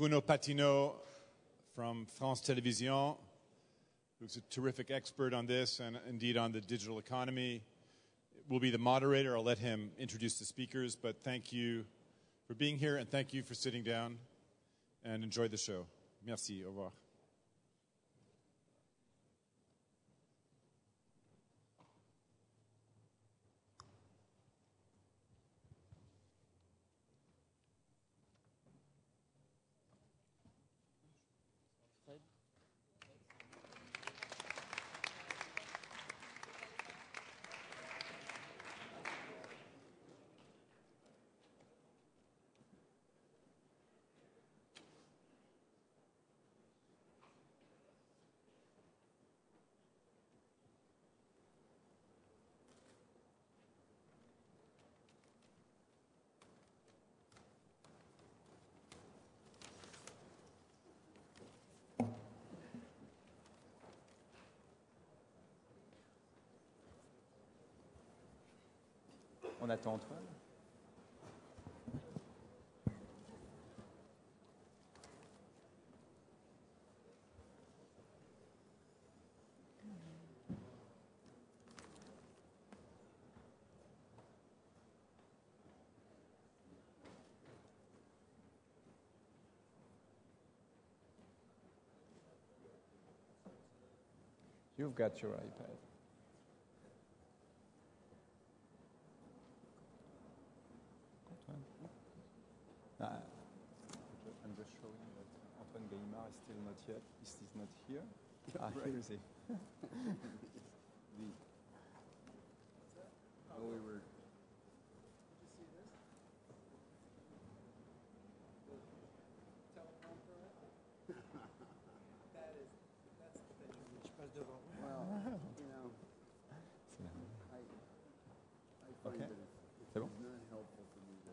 Bruno Patino from France Télévisions, who's a terrific expert on this and indeed on the digital economy, will be the moderator. I'll let him introduce the speakers, but thank you for being here and thank you for sitting down and enjoy the show. Merci, au revoir. On attend Antoine. You've got your iPad. I'm just showing that Antoine Gallimard is still not yet. He's not here. Right. Here is he. We were. Did you see this? That's the picture. Je passe devant. Well, you know, I find that it's not helpful for me to.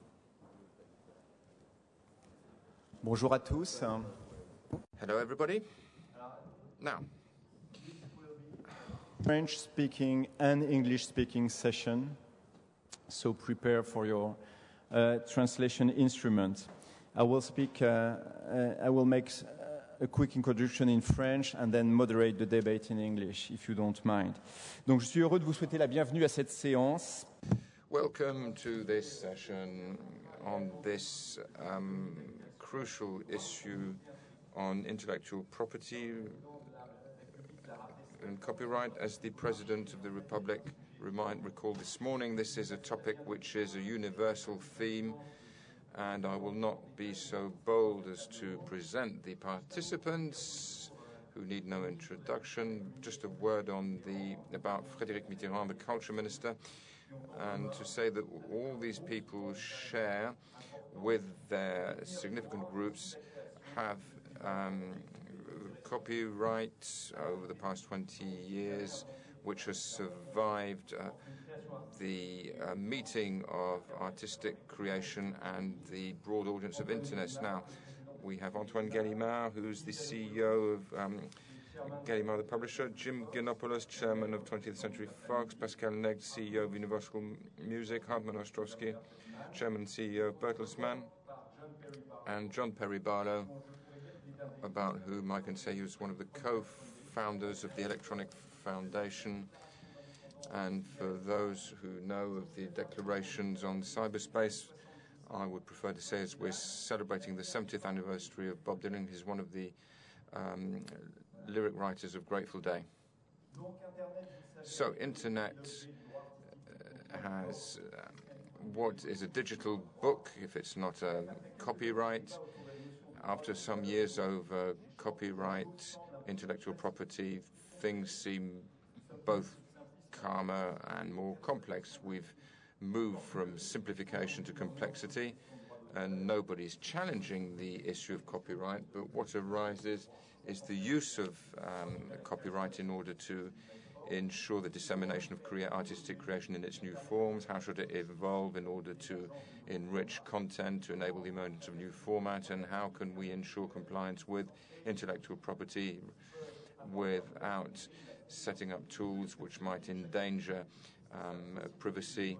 Bonjour à tous. Hello, everybody. Now, French-speaking and English-speaking session, so prepare for your translation instrument. I will make a quick introduction in French and then moderate the debate in English, if you don't mind. Donc, je suis heureux de vous souhaiter la bienvenue à cette séance. welcome to this session on this crucial issue on intellectual property and copyright. As the President of the Republic recalled this morning, this is a topic which is a universal theme, and I will not be so bold as to present the participants who need no introduction. Just a word about Frédéric Mitterrand, the culture minister, and to say that all these people share with their significant groups have copyright over the past 20 years, which has survived the meeting of artistic creation and the broad audience of internet. Now, we have Antoine Gallimard, who's the CEO of Gallimard, the publisher, Jim Gianopulos, chairman of 20th Century Fox, Pascal, Nègre, CEO of Universal Music, Hartmut Ostrowski, chairman and CEO of Bertelsmann, and John Perry Barlow, about whom I can say he was one of the co-founders of the Electronic Foundation. And for those who know of the declarations on cyberspace, I would prefer to say as we're celebrating the 70th anniversary of Bob Dylan. He's one of the lyric writers of Grateful Day. So Internet has what is a digital book, if it's not a copyright. After some years over copyright, intellectual property, things seem both calmer and more complex. We've moved from simplification to complexity, and nobody's challenging the issue of copyright, but what arises is the use of copyright in order to ensure the dissemination of artistic creation in its new forms. How should it evolve in order to enrich content, to enable the emergence of new format, and how can we ensure compliance with intellectual property without setting up tools which might endanger privacy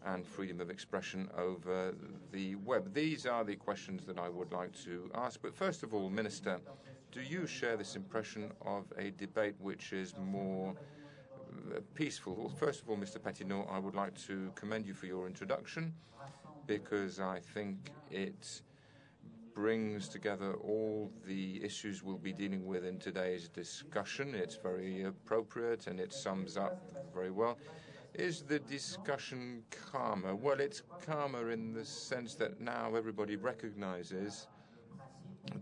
and freedom of expression over the web. These are the questions that I would like to ask. But first of all, Minister, do you share this impression of a debate which is more peaceful? Well, first of all, Mr. Patino, I would like to commend you for your introduction, because I think it brings together all the issues we'll be dealing with in today's discussion. It's very appropriate and it sums up very well. Is the discussion calmer? Well, it's calmer in the sense that now everybody recognizes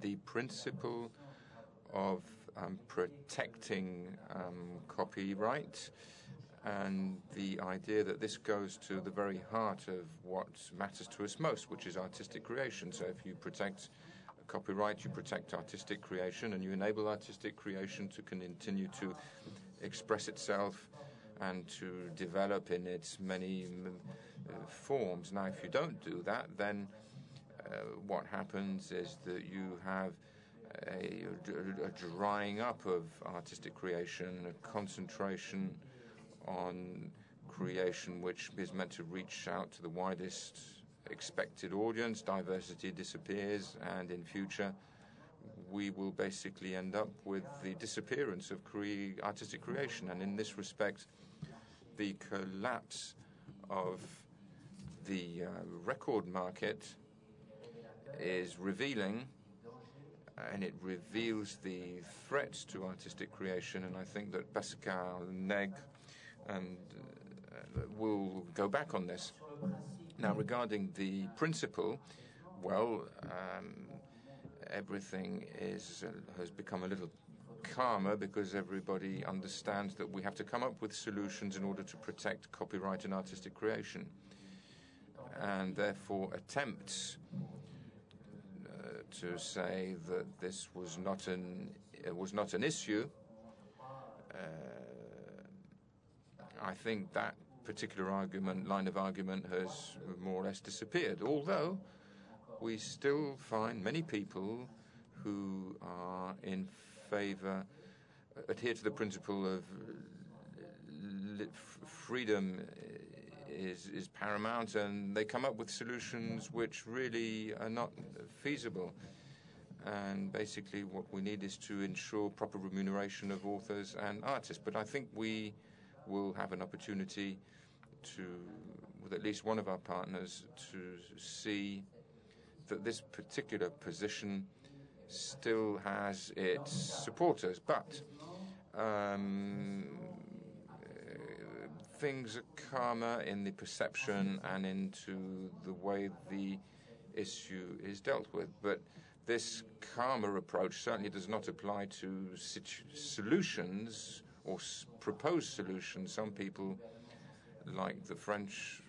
the principle of protecting copyright, and the idea that this goes to the very heart of what matters to us most, which is artistic creation. So if you protect copyright, you protect artistic creation, and you enable artistic creation to continue to express itself and to develop in its many forms. Now, if you don't do that, then what happens is that you have a drying up of artistic creation, a concentration on creation which is meant to reach out to the widest expected audience. Diversity disappears, and in future we will basically end up with the disappearance of artistic creation. And in this respect, the collapse of the record market is revealing, and it reveals the threats to artistic creation. And I think that Pascal, Nègre, and will go back on this. Now, regarding the principle, well, everything has become a little calmer, because everybody understands that we have to come up with solutions in order to protect copyright and artistic creation, and therefore attempts to say that this was not an issue. I think that particular line of argument has more or less disappeared, although we still find many people who are in favor, adhere to the principle of freedom is paramount, and they come up with solutions which really are not feasible. And basically what we need is to ensure proper remuneration of authors and artists. But I think we will have an opportunity to, with at least one of our partners, to see that this particular position still has its supporters. But things are calmer in the perception and into the way the issue is dealt with. But this calmer approach certainly does not apply to solutions or proposed solutions. Some people, like the French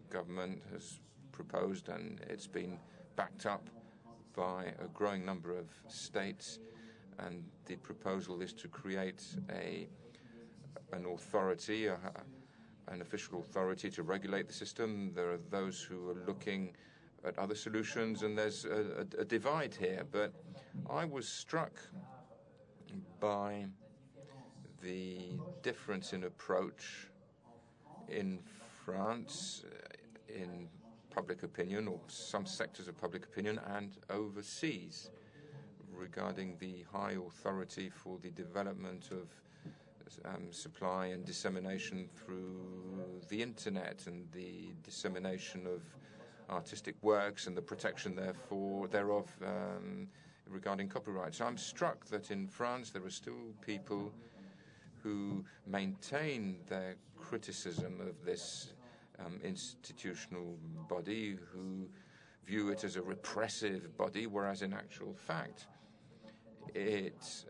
government has proposed, and it's been backed up by a growing number of states, and the proposal is to create an authority, an official authority to regulate the system. There are those who are looking at other solutions, and there's a divide here. But I was struck by the difference in approach in France, in public opinion, or some sectors of public opinion, and overseas, regarding the high authority for the development of supply and dissemination through the internet, and the dissemination of artistic works and the protection thereof regarding copyright. So I'm struck that in France there are still people who maintain their criticism of this institutional body, who view it as a repressive body, whereas in actual fact it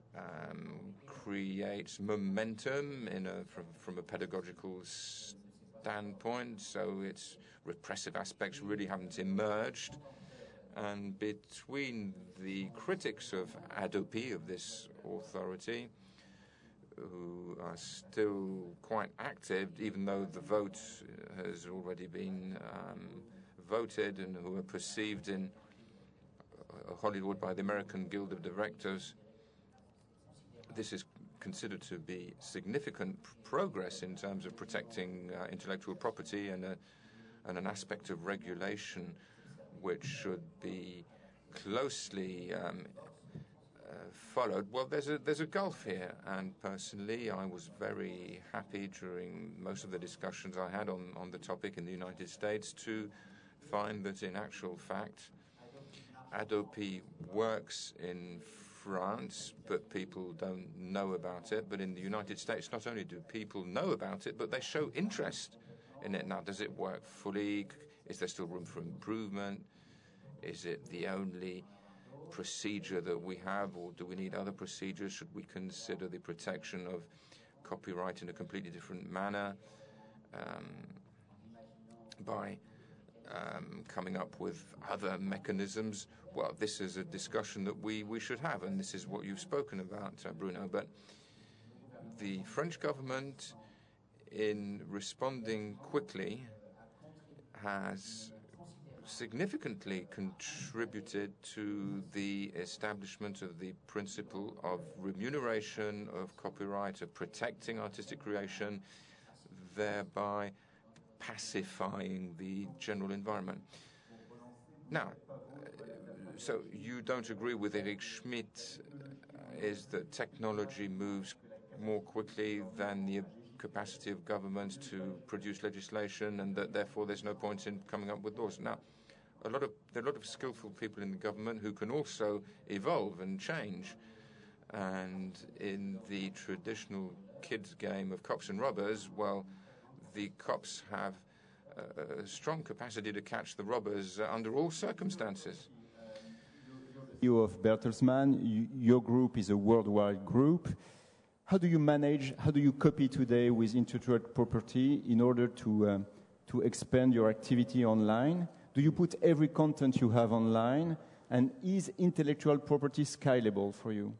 creates momentum from a pedagogical standpoint, so its repressive aspects really haven't emerged. And between the critics of Adopi, of this authority, who are still quite active, even though the vote has already been voted, and who are perceived in Hollywood by the American Guild of Directors, this is considered to be significant progress in terms of protecting intellectual property and and an aspect of regulation which should be closely followed, well, there's a gulf here. And personally, I was very happy during most of the discussions I had on the topic in the United States to find that in actual fact, Adopi works in France, but people don't know about it. But in the United States, not only do people know about it, but they show interest in it. Now, does it work fully? Is there still room for improvement? Is it the only procedure that we have, or do we need other procedures? Should we consider the protection of copyright in a completely different manner by coming up with other mechanisms? Well, this is a discussion that we should have, and this is what you've spoken about, Bruno. But the French government, in responding quickly, has significantly contributed to the establishment of the principle of remuneration of copyright, of protecting artistic creation, thereby pacifying the general environment. Now, so you don't agree with Eric Schmidt, is that technology moves more quickly than the capacity of governments to produce legislation, and that therefore there's no point in coming up with laws. Now, there are a lot of skillful people in the government who can also evolve and change. And in the traditional kids' game of cops and robbers, well, the cops have a strong capacity to catch the robbers under all circumstances. You of Bertelsmann, your group is a worldwide group. How do you copy today with intellectual property in order to expand your activity online? Do you put every content you have online? And is intellectual property scalable for you?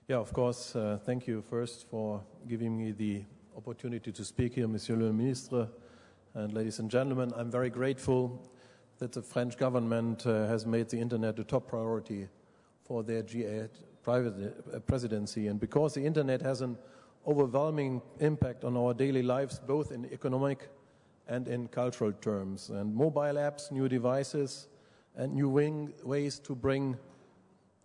Yeah, of course. Thank you first for giving me the opportunity to speak here, Monsieur le Ministre, and ladies and gentlemen. I'm very grateful that the French government has made the Internet a top priority for their G8 presidency. And because the Internet has an overwhelming impact on our daily lives, both in economic and in cultural terms. And mobile apps, new devices, and new ways to bring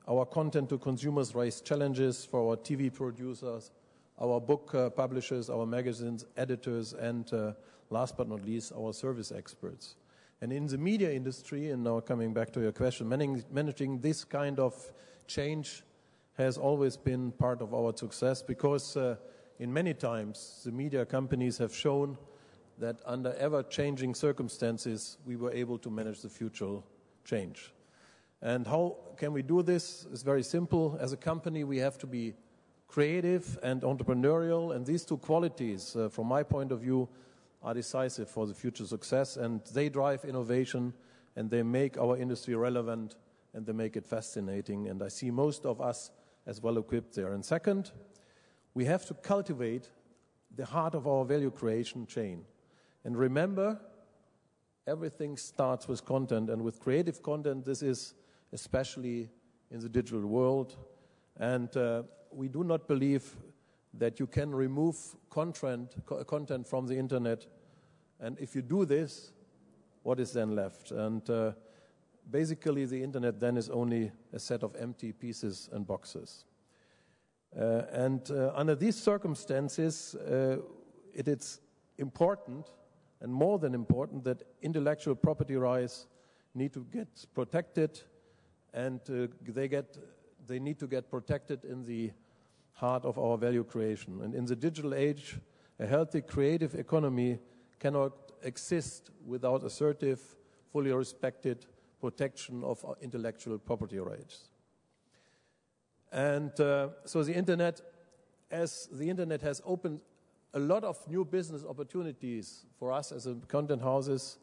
our content to consumers raise challenges for our TV producers, our book publishers, our magazines, editors, and last but not least, our service experts. And in the media industry, and now coming back to your question, managing this kind of change has always been part of our success, because in many times the media companies have shown that under ever-changing circumstances we were able to manage the future change. And how can we do this? It's very simple. As a company, we have to be creative and entrepreneurial, and these two qualities, from my point of view, are decisive for the future success, and they drive innovation, and they make our industry relevant, and they make it fascinating, and I see most of us as well equipped there. And second, we have to cultivate the heart of our value creation chain. And remember, everything starts with content, and with creative content, this is especially in the digital world. And we do not believe that you can remove content from the Internet. And if you do this, what is then left? And basically, the Internet then is only a set of empty pieces and boxes. And under these circumstances, it is important, and more than important, that intellectual property rights need to get protected, and they need to get protected in the heart of our value creation. And in the digital age, a healthy creative economy cannot exist without assertive, fully respected protection of intellectual property rights. And so the Internet has opened a lot of new business opportunities for us as content houses.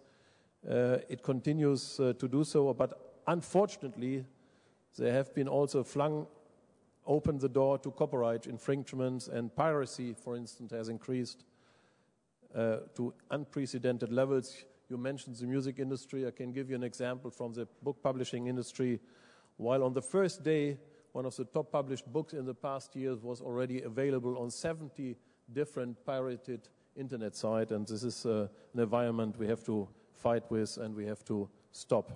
It continues to do so, but unfortunately, they have been also opened the door to copyright infringements, and piracy, for instance, has increased to unprecedented levels. You mentioned the music industry. I can give you an example from the book publishing industry. While on the first day, one of the top published books in the past years was already available on 70 different pirated internet side, and this is an environment we have to fight with and we have to stop.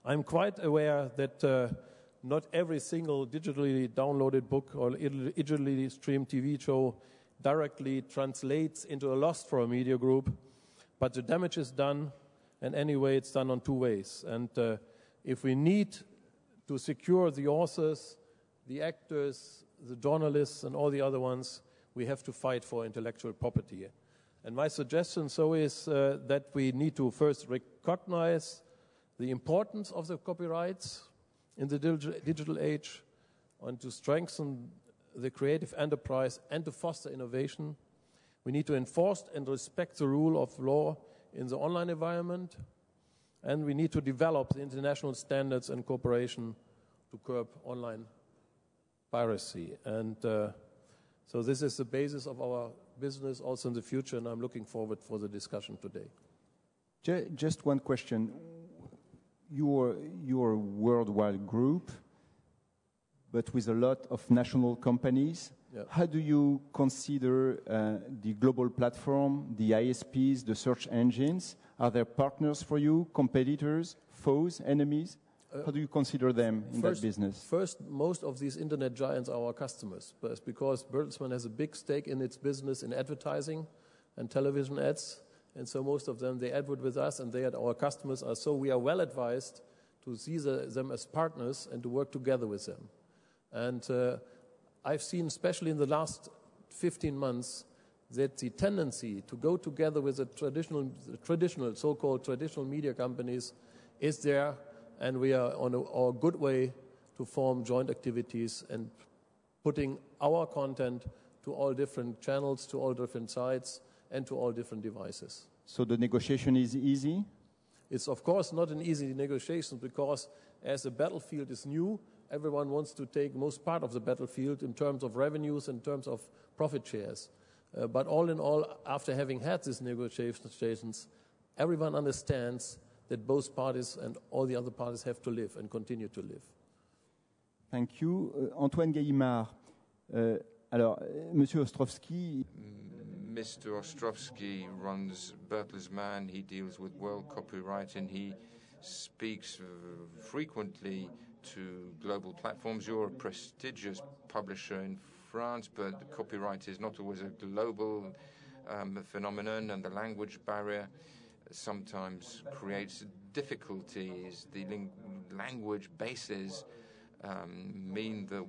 I'm quite aware that not every single digitally downloaded book or digitally streamed TV show directly translates into a loss for a media group, but the damage is done, and anyway it's done on two ways. And if we need to secure the authors, the actors, the journalists, and all the other ones, we have to fight for intellectual property. And my suggestion is that we need to first recognize the importance of the copyrights in the digital age, and to strengthen the creative enterprise and to foster innovation. We need to enforce and respect the rule of law in the online environment, and we need to develop the international standards and cooperation to curb online piracy. And so this is the basis of our business also in the future, and I'm looking forward for the discussion today. Just one question. You're a worldwide group, but with a lot of national companies. Yep. How do you consider the global platform, the ISPs, the search engines? Are they partners for you, competitors, foes, enemies? How do you consider them in that business? First, most of these internet giants are our customers, but it's because Bertelsmann has a big stake in its business in advertising and television ads, and so most of them, they advert with us and they are our customers. So we are well advised to see them as partners and to work together with them. And I've seen, especially in the last 15 months, that the tendency to go together with the traditional so-called traditional media companies is there, and we are on a good way to form joint activities and putting our content to all different channels, to all different sites, and to all different devices. So the negotiation is easy? It's of course not an easy negotiation, because as the battlefield is new, everyone wants to take most part of the battlefield in terms of revenues, in terms of profit shares. But all in all, after having had these negotiations, everyone understands that both parties and all the other parties have to live and continue to live. Thank you. Antoine Gallimard. Alors, Monsieur Ostrowski. Mr. Ostrowski runs Bertelsmann. He deals with world copyright, and he speaks frequently to global platforms. You're a prestigious publisher in France, but copyright is not always a global phenomenon, and the language barrier sometimes creates difficulties. The language bases mean that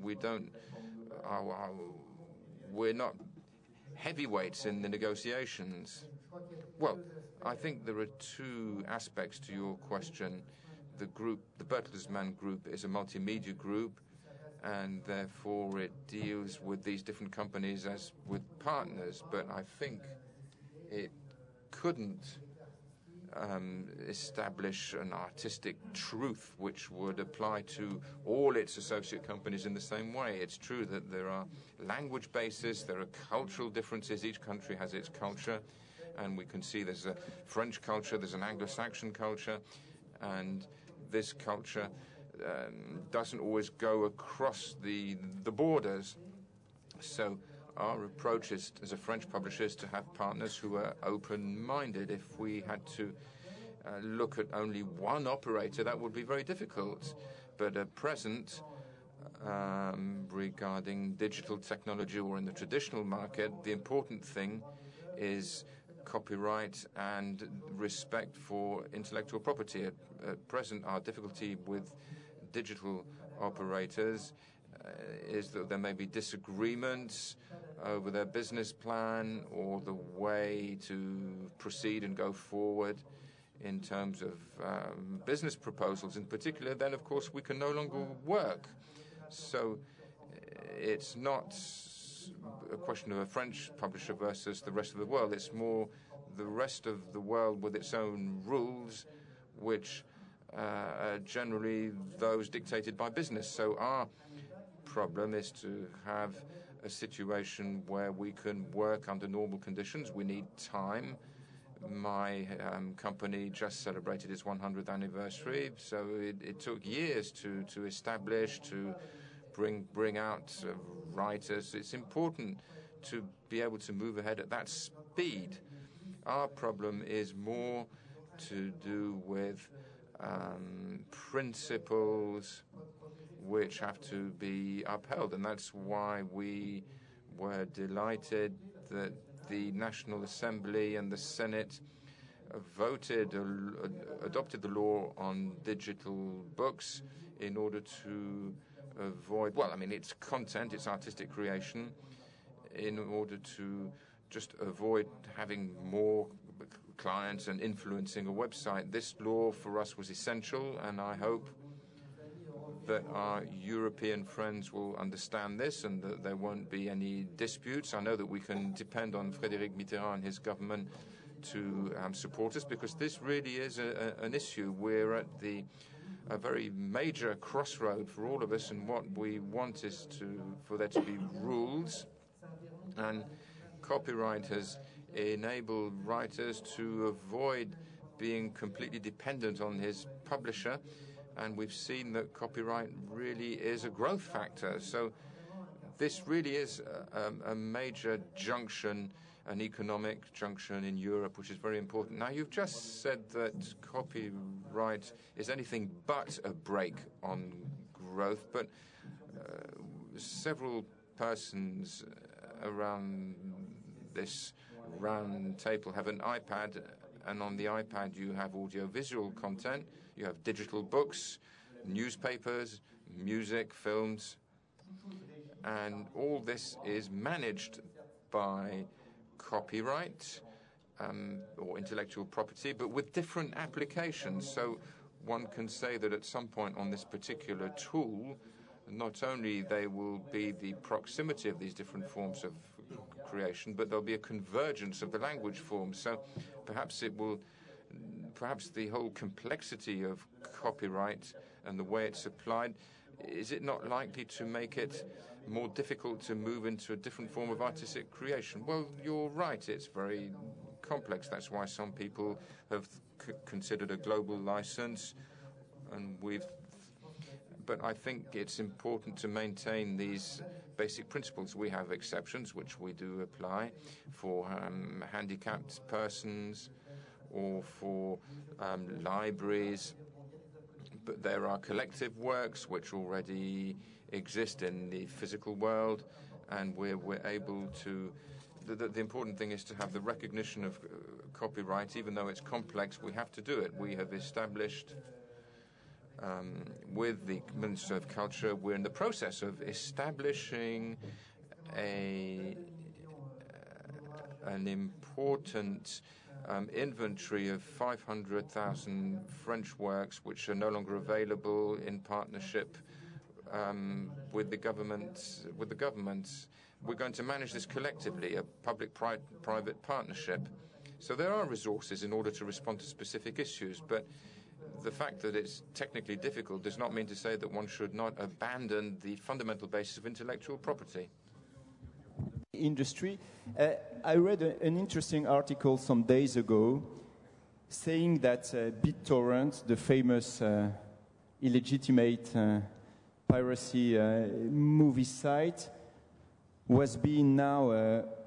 we're not heavyweights in the negotiations. Well, I think there are two aspects to your question. The Bertelsmann Group is a multimedia group, and therefore it deals with these different companies as with partners, but I think it couldn't establish an artistic truth which would apply to all its associate companies in the same way. It's true that there are language bases, there are cultural differences. Each country has its culture, and we can see there's a French culture, there's an Anglo-Saxon culture, and this culture doesn't always go across the borders. So our approach is, as a French publisher, is to have partners who are open-minded. If we had to look at only one operator, that would be very difficult. But at present, regarding digital technology or in the traditional market, the important thing is copyright and respect for intellectual property. At present, our difficulty with digital operators is that there may be disagreements over their business plan or the way to proceed and go forward in terms of business proposals in particular. Then, of course, we can no longer work. So it's not a question of a French publisher versus the rest of the world. It's more the rest of the world with its own rules, which are generally those dictated by business. So our problem is to have a situation where we can work under normal conditions. We need time. My company just celebrated its 100th anniversary, so it took years to establish, to bring out writers. It's important to be able to move ahead at that speed. Our problem is more to do with principles which have to be upheld, and that's why we were delighted that the National Assembly and the Senate adopted the law on digital books in order to avoid, well, I mean, it's content, it's artistic creation, in order to just avoid having more clients and influencing a website. This law for us was essential, and I hope that our European friends will understand this and that there won't be any disputes. I know that we can depend on Frédéric Mitterrand and his government to support us, because this really is an issue. We're at a very major crossroad for all of us, and what we want is for there to be rules, and copyright has enabled writers to avoid being completely dependent on his publisher, and we've seen that copyright really is a growth factor. So this really is a major junction, an economic junction in Europe, which is very important. Now, you've just said that copyright is anything but a brake on growth, but several persons around this round table have an iPad, and on the iPad you have audiovisual content, you have digital books, newspapers, music, films, and all this is managed by copyright or intellectual property, but with different applications. So one can say that at some point on this particular tool, not only they will be the proximity of these different forms of creation, but there'll be a convergence of the language forms. So perhaps the whole complexity of copyright and the way it's applied, is it not likely to make it more difficult to move into a different form of artistic creation? Well, you're right, it's very complex. That's why some people have considered a global license, and but I think it's important to maintain these basic principles. We have exceptions which we do apply for handicapped persons or for libraries, but there are collective works which already exist in the physical world, and we're able to. The important thing is to have the recognition of copyright, even though it's complex. We have to do it. We have established. With the Minister of Culture, we're in the process of establishing an important inventory of 500,000 French works which are no longer available in partnership with the government. We're going to manage this collectively, a public-private partnership. So there are resources in order to respond to specific issues, but the fact that it's technically difficult does not mean to say that one should not abandon the fundamental basis of intellectual property. Industry. I read an interesting article some days ago saying that BitTorrent, the famous illegitimate piracy movie site, was being now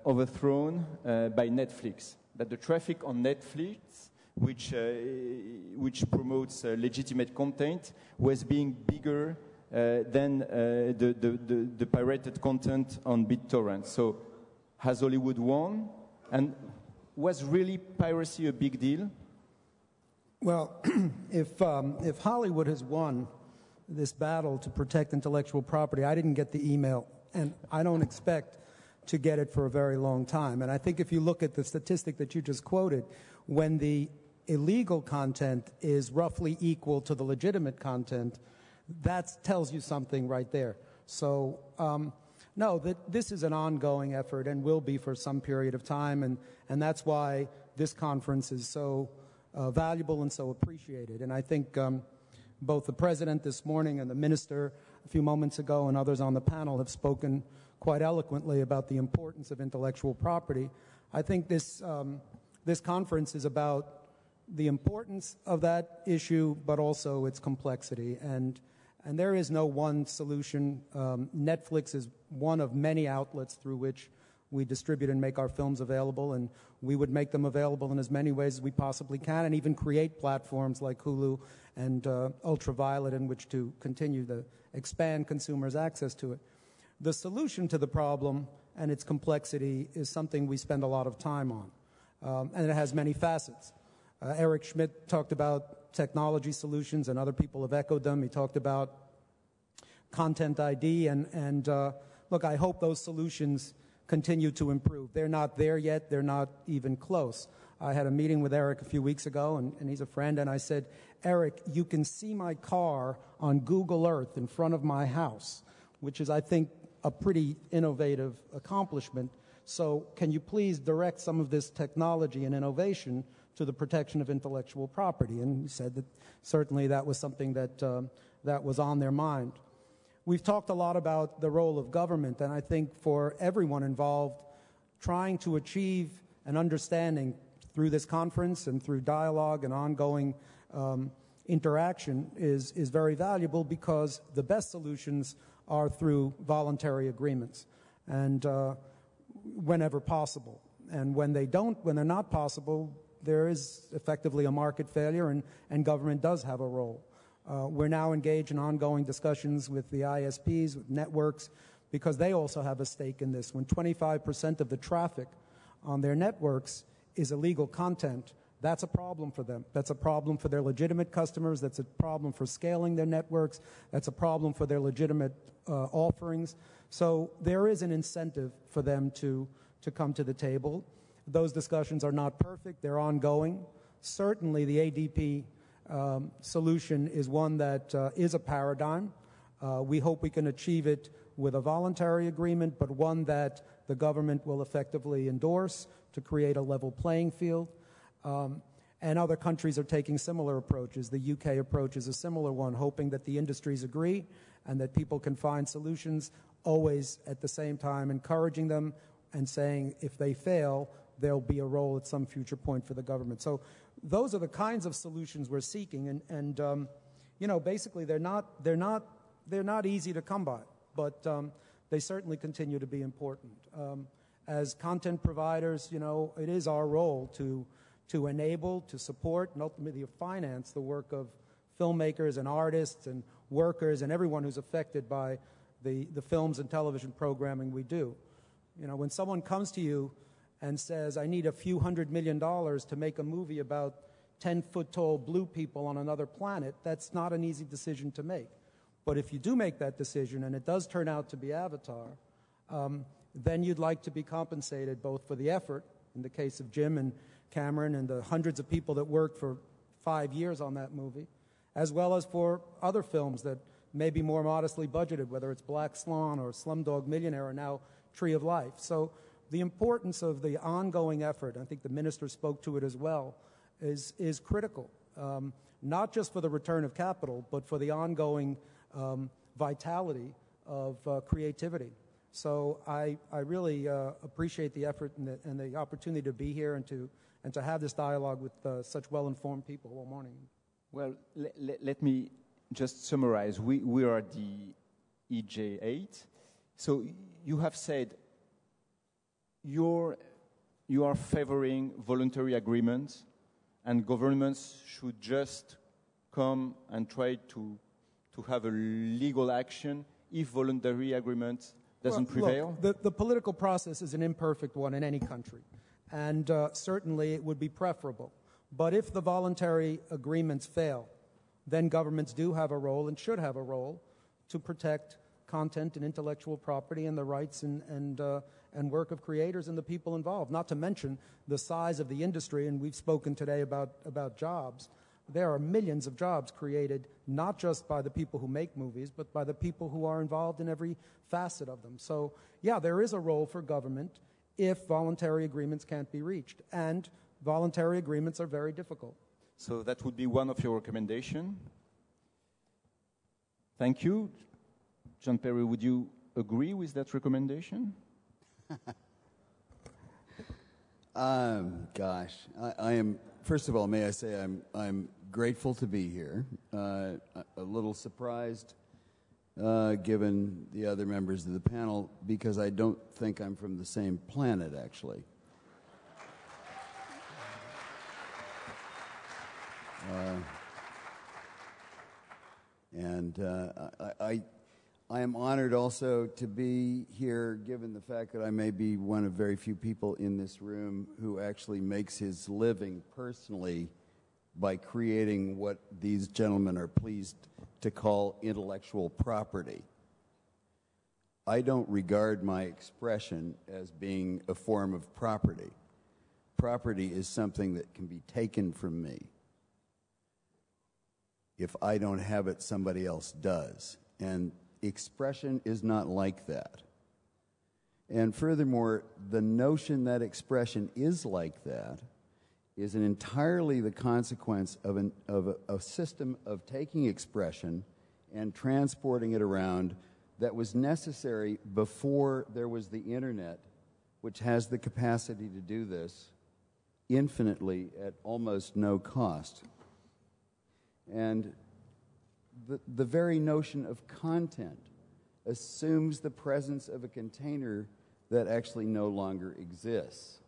overthrown by Netflix. That the traffic on Netflix, which promotes legitimate content, was being bigger than the pirated content on BitTorrent. So has Hollywood won? And was really piracy a big deal? Well, if Hollywood has won this battle to protect intellectual property, I didn't get the email, and I don't expect to get it for a very long time. And I think if you look at the statistic that you just quoted, when the illegal content is roughly equal to the legitimate content, that tells you something right there. So, no, this is an ongoing effort and will be for some period of time, and that's why this conference is so valuable and so appreciated. And I think both the President this morning and the Minister a few moments ago and others on the panel have spoken quite eloquently about the importance of intellectual property. I think this conference is about the importance of that issue, but also its complexity. And there is no one solution. Netflix is one of many outlets through which we distribute and make our films available, and we would make them available in as many ways as we possibly can, and even create platforms like Hulu and Ultraviolet in which to continue to expand consumers' access to it. The solution to the problem and its complexity is something we spend a lot of time on, and it has many facets. Eric Schmidt talked about technology solutions, and other people have echoed them. He talked about content ID, and look, I hope those solutions continue to improve. They're not there yet. They're not even close. I had a meeting with Eric a few weeks ago, and he's a friend, and I said, Eric, you can see my car on Google Earth in front of my house, which is, I think, a pretty innovative accomplishment. So can you please direct some of this technology and innovation to the protection of intellectual property? And he said that certainly that was something that was on their mind. We've talked a lot about the role of government, and I think for everyone involved, trying to achieve an understanding through this conference and through dialogue and ongoing interaction is very valuable, because the best solutions are through voluntary agreements, and whenever possible. And when they're not possible, there is effectively a market failure, and government does have a role. We're now engaged in ongoing discussions with the ISPs, with networks, because they also have a stake in this. When 25% of the traffic on their networks is illegal content, that's a problem for them. That's a problem for their legitimate customers. That's a problem for scaling their networks. That's a problem for their legitimate offerings. So there is an incentive for them to come to the table. Those discussions are not perfect. They're ongoing. Certainly the ADP solution is one that is a paradigm. We hope we can achieve it with a voluntary agreement, but one that the government will effectively endorse to create a level playing field. And other countries are taking similar approaches. The UK approach is a similar one, hoping that the industries agree and that people can find solutions, always at the same time encouraging them and saying if they fail, there'll be a role at some future point for the government. So those are the kinds of solutions we're seeking, and you know, basically they're not easy to come by, but they certainly continue to be important. As content providers, you know, it is our role to enable, to support, and ultimately to finance the work of filmmakers and artists and workers and everyone who's affected by the films and television programming we do. You know, when someone comes to you and says, I need a few $100 million to make a movie about 10-foot-tall blue people on another planet, that's not an easy decision to make. But if you do make that decision, and it does turn out to be Avatar, then you'd like to be compensated both for the effort, in the case of Jim and Cameron and the hundreds of people that worked for 5 years on that movie, as well as for other films that may be more modestly budgeted, whether it's Black Swan or Slumdog Millionaire or now Tree of Life. So the importance of the ongoing effort, I think the minister spoke to it as well, is critical, not just for the return of capital, but for the ongoing vitality of creativity. So I really appreciate the effort and the opportunity to be here and to have this dialogue with such well-informed people all morning. Well, let me just summarize. We are the EJ8. So you have said you are favoring voluntary agreements, and governments should just come and try to have a legal action if voluntary agreement doesn't prevail? Look, the political process is an imperfect one in any country, and certainly it would be preferable. But if the voluntary agreements fail, then governments do have a role and should have a role to protect content and intellectual property and the rights and work of creators and the people involved, not to mention the size of the industry. And we've spoken today about jobs. There are millions of jobs created not just by the people who make movies, but by the people who are involved in every facet of them. So, yeah, there is a role for government if voluntary agreements can't be reached. And voluntary agreements are very difficult. So that would be one of your recommendations. Thank you. John Perry, would you agree with that recommendation? Gosh, I am. First of all, may I say I'm grateful to be here. A little surprised given the other members of the panel, because I don't think I'm from the same planet, actually. I am honored also to be here, given the fact that I may be one of very few people in this room who actually makes his living personally by creating what these gentlemen are pleased to call intellectual property. I don't regard my expression as being a form of property. Property is something that can be taken from me. If I don't have it, somebody else does. And expression is not like that. And furthermore, the notion that expression is like that is entirely the consequence of a system of taking expression and transporting it around that was necessary before there was the internet, which has the capacity to do this infinitely at almost no cost. And the very notion of content assumes the presence of a container that actually no longer exists.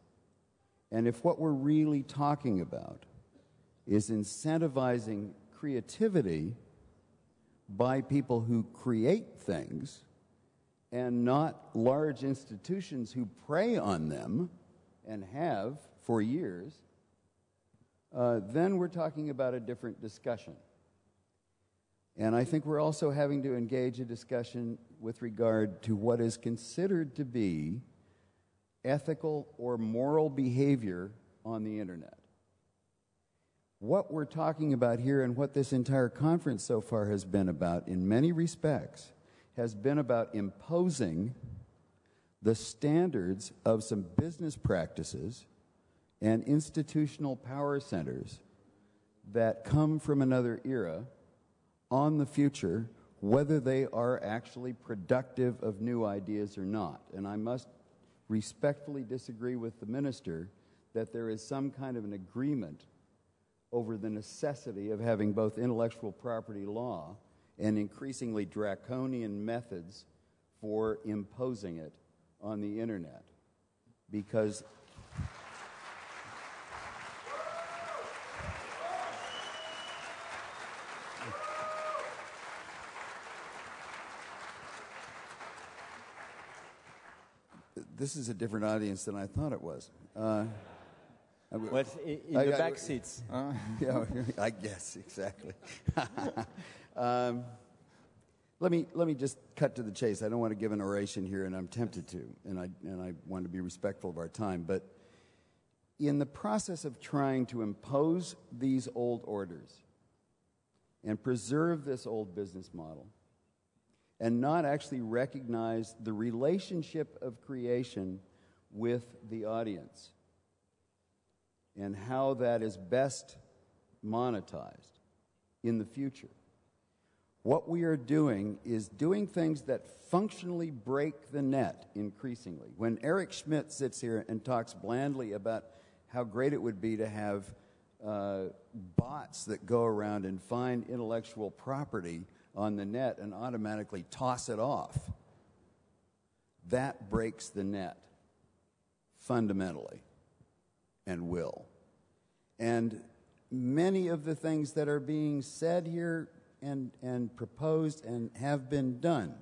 And if what we're really talking about is incentivizing creativity by people who create things and not large institutions who prey on them and have for years, then we're talking about a different discussion. And I think we're also having to engage a discussion with regard to what is considered to be ethical or moral behavior on the internet. What we're talking about here and what this entire conference so far has been about, in many respects, has been about imposing the standards of some business practices and institutional power centers that come from another era on the future, whether they are actually productive of new ideas or not. And I must respectfully disagree with the minister that there is some kind of an agreement over the necessity of having both intellectual property law and increasingly draconian methods for imposing it on the internet. Because this is a different audience than I thought it was. Well, in the back seats. Yeah, I guess, exactly. Let me just cut to the chase. I don't want to give an oration here, and I'm tempted to, and I want to be respectful of our time. But in the process of trying to impose these old orders and preserve this old business model, and not actually recognize the relationship of creation with the audience and how that is best monetized in the future. What we are doing is doing things that functionally break the net increasingly. When Eric Schmidt sits here and talks blandly about how great it would be to have bots that go around and find intellectual property on the net and automatically toss it off, that breaks the net fundamentally and will. And many of the things that are being said here and proposed and have been done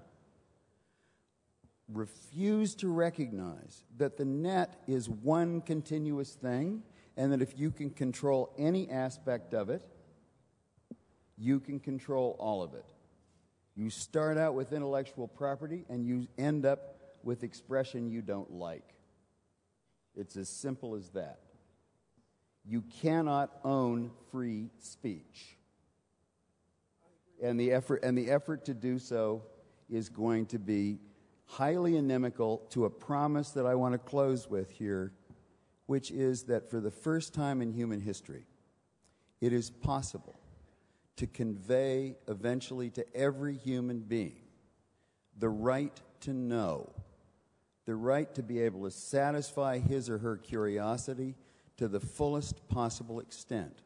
refuse to recognize that the net is one continuous thing, and that if you can control any aspect of it, you can control all of it. You start out with intellectual property, and you end up with expression you don't like. It's as simple as that. You cannot own free speech. And the effort to do so is going to be highly inimical to a promise that I want to close with here, which is that for the first time in human history, it is possible to convey eventually to every human being the right to know, the right to be able to satisfy his or her curiosity to the fullest possible extent,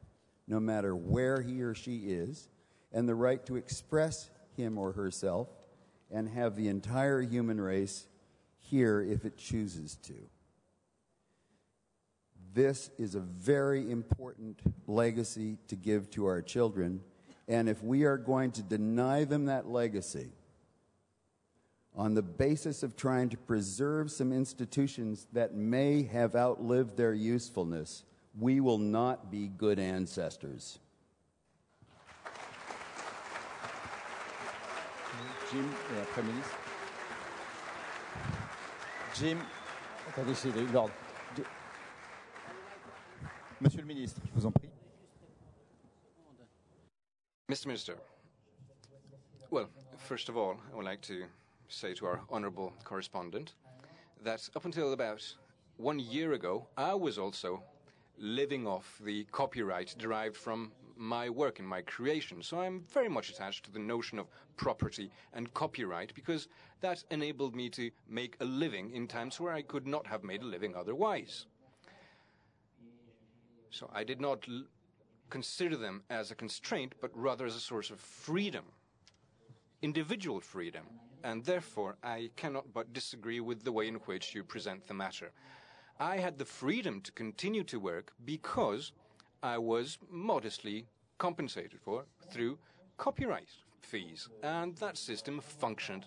no matter where he or she is, and the right to express him or herself and have the entire human race here if it chooses to. This is a very important legacy to give to our children, and if we are going to deny them that legacy on the basis of trying to preserve some institutions that may have outlived their usefulness, we will not be good ancestors. Jim, et après ministre. Jim, attendez, c'est l'ordre. Monsieur le ministre, je vous en prie. Mr. Minister, well, first of all, I would like to say to our honourable correspondent that up until about 1 year ago, I was also living off the copyright derived from my work and my creation. So I'm very much attached to the notion of property and copyright because that enabled me to make a living in times where I could not have made a living otherwise. So I did not consider them as a constraint, but rather as a source of freedom, individual freedom. And therefore, I cannot but disagree with the way in which you present the matter. I had the freedom to continue to work because I was modestly compensated for through copyright fees, and that system functioned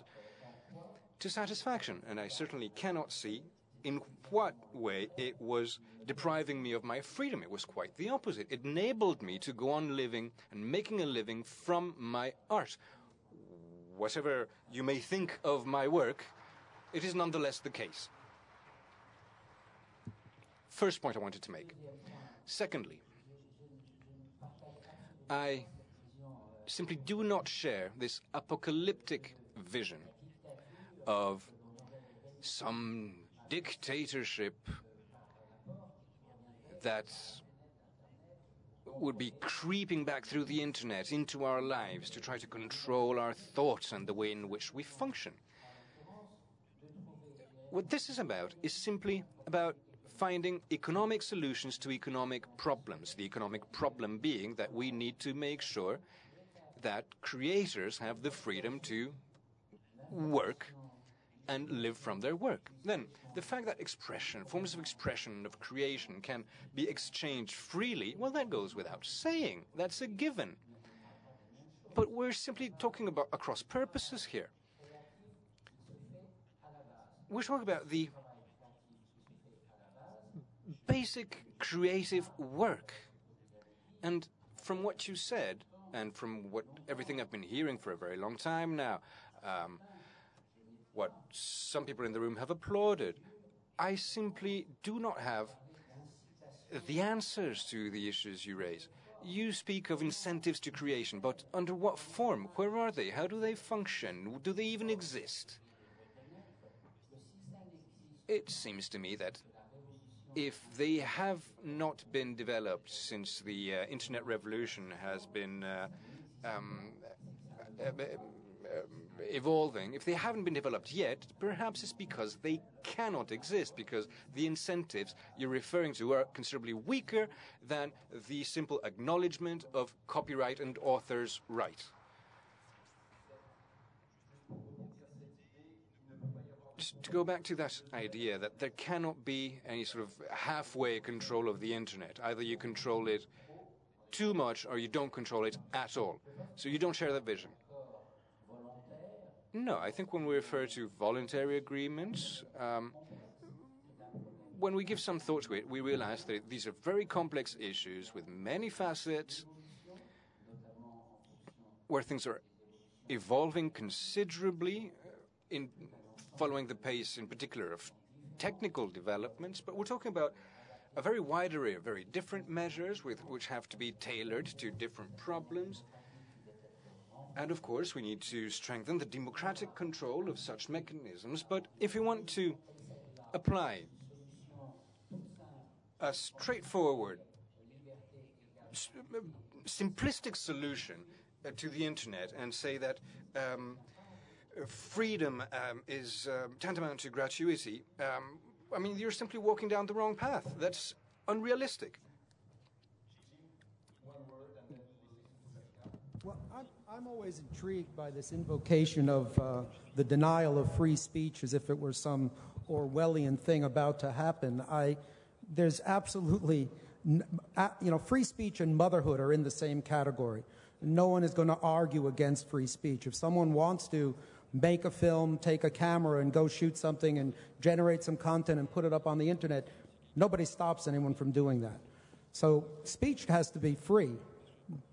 to satisfaction, and I certainly cannot see in what way it was depriving me of my freedom. It was quite the opposite. It enabled me to go on living and making a living from my art. Whatever you may think of my work, it is nonetheless the case. First point I wanted to make. Secondly, I simply do not share this apocalyptic vision of some dictatorship that would be creeping back through the internet into our lives to try to control our thoughts and the way in which we function. What this is about is simply about finding economic solutions to economic problems. The economic problem being that we need to make sure that creators have the freedom to work and live from their work. Then, the fact that expression, forms of expression, of creation can be exchanged freely, well, that goes without saying. That's a given. But we're simply talking about across purposes here. We're talking about the basic creative work. And from what you said, and from everything I've been hearing for a very long time now, what some people in the room have applauded, I simply do not have the answers to the issues you raise. You speak of incentives to creation, but under what form? Where are they? How do they function? Do they even exist? It seems to me that if they have not been developed since the internet revolution has been evolving, if they haven't been developed yet, perhaps it's because they cannot exist, because the incentives you're referring to are considerably weaker than the simple acknowledgement of copyright and author's right. Just to go back to that idea that there cannot be any sort of halfway control of the internet. Either you control it too much or you don't control it at all. So you don't share that vision. No, I think when we refer to voluntary agreements, when we give some thought to it, we realize that these are very complex issues with many facets, where things are evolving considerably in following the pace, in particular, of technical developments. But we're talking about a very wide array of very different measures which have to be tailored to different problems. And of course, we need to strengthen the democratic control of such mechanisms. But if we want to apply a straightforward, simplistic solution to the internet and say that freedom is tantamount to gratuity, I mean, you're simply walking down the wrong path. That's unrealistic. Well, I'm always intrigued by this invocation of the denial of free speech as if it were some Orwellian thing about to happen. There's absolutely, free speech and motherhood are in the same category. No one is going to argue against free speech. If someone wants to make a film, take a camera, and go shoot something and generate some content and put it up on the internet, nobody stops anyone from doing that. So speech has to be free.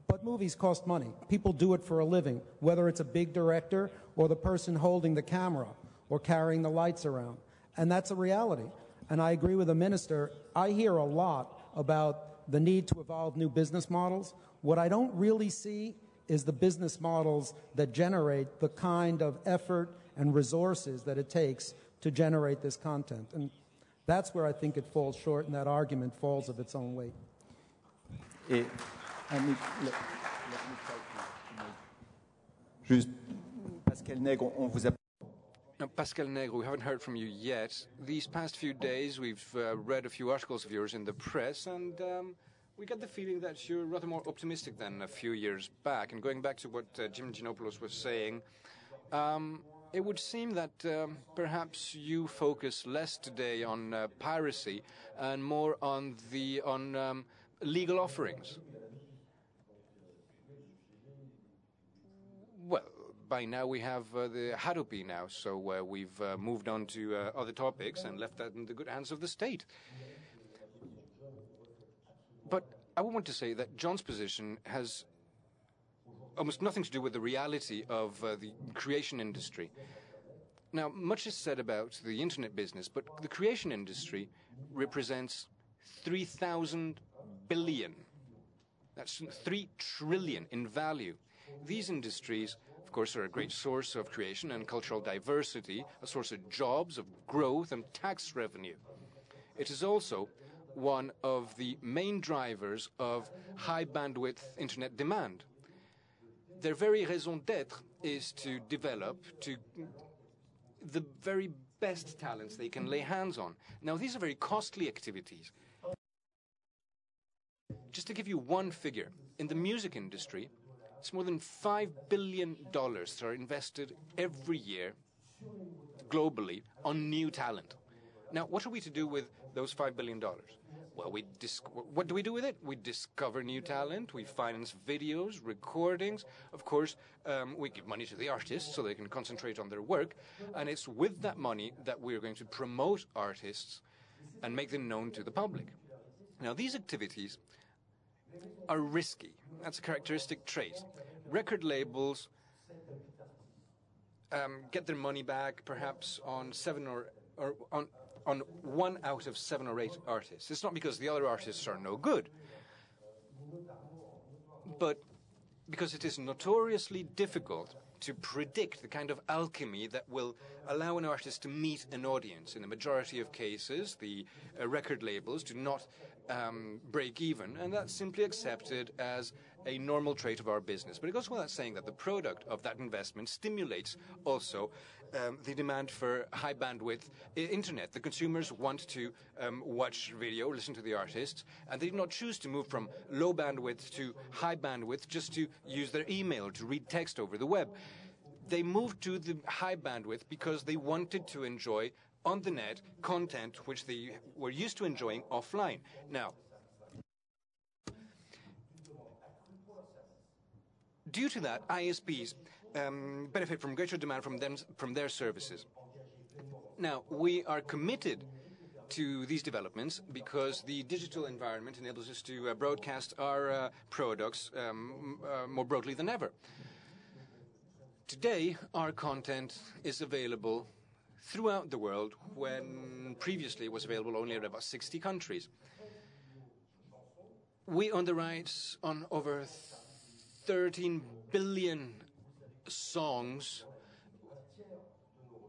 But movies cost money. People do it for a living, whether it's a big director or the person holding the camera or carrying the lights around. And that's a reality. And I agree with the minister. I hear a lot about the need to evolve new business models. What I don't really see is the business models that generate the kind of effort and resources that it takes to generate this content. And that's where I think it falls short, and that argument falls of its own weight. Juste, Pascal Nègre, on vous a... Now, Pascal Nègre, we haven't heard from you yet. These past few days, we've read a few articles of yours in the press, and we get the feeling that you're rather more optimistic than a few years back. And going back to what Jim Gianopulos was saying, it would seem that perhaps you focus less today on piracy and more on legal offerings. Well, by now we have the Hadopi now, so we've moved on to other topics and left that in the good hands of the state. But I would want to say that John's position has almost nothing to do with the reality of the creation industry. Now, much is said about the internet business, but the creation industry represents 3,000 billion. That's 3 trillion in value. These industries, of course, are a great source of creation and cultural diversity, a source of jobs, of growth and tax revenue. It is also one of the main drivers of high bandwidth internet demand. Their very raison d'être is to develop the very best talents they can lay hands on. Now, these are very costly activities. Just to give you one figure, in the music industry, it's more than $5 billion that are invested every year globally on new talent. Now, what are we to do with those $5 billion? Well, what do we do with it? We discover new talent, we finance videos, recordings. Of course, we give money to the artists so they can concentrate on their work. And it's with that money that we're going to promote artists and make them known to the public. Now, these activities are risky. That's a characteristic trait. Record labels get their money back perhaps on on 1 out of 7 or 8 artists. It's not because the other artists are no good, but because it is notoriously difficult to predict the kind of alchemy that will allow an artist to meet an audience. In the majority of cases, the record labels do not break even, and that's simply accepted as a normal trait of our business. But it goes without saying that the product of that investment stimulates also the demand for high bandwidth internet. The consumers want to watch video, listen to the artists, and they do not choose to move from low bandwidth to high bandwidth just to use their email, to read text over the web. They moved to the high bandwidth because they wanted to enjoy on the net content which they were used to enjoying offline. Now, due to that, ISPs benefit from greater demand from their services. Now, we are committed to these developments because the digital environment enables us to broadcast our products more broadly than ever. Today, our content is available throughout the world when previously it was available only in about 60 countries. We own the rights on over 13 billion songs,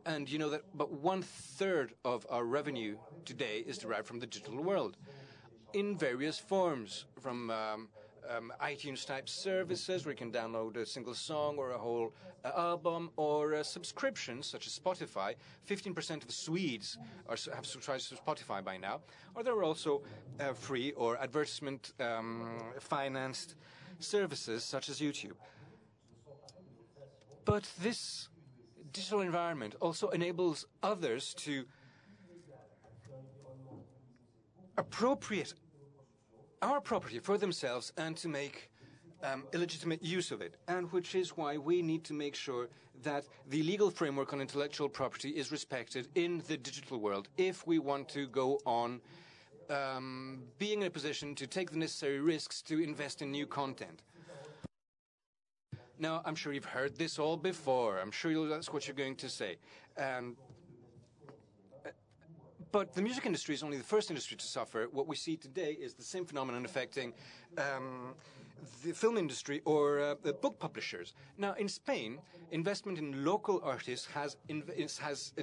and you know that about 1/3 of our revenue today is derived from the digital world in various forms, from iTunes-type services where you can download a single song or a whole album, or subscriptions such as Spotify. 15% of Swedes have subscribed to Spotify by now. Or there are also free or advertisement-financed services such as YouTube. But this digital environment also enables others to appropriate our property for themselves and to make illegitimate use of it, and which is why we need to make sure that the legal framework on intellectual property is respected in the digital world if we want to go on being in a position to take the necessary risks to invest in new content. Now, I'm sure you've heard this all before. I'm sure that's what you're going to say. But the music industry is only the first industry to suffer. What we see today is the same phenomenon affecting the film industry or the book publishers. Now, in Spain, investment in local artists has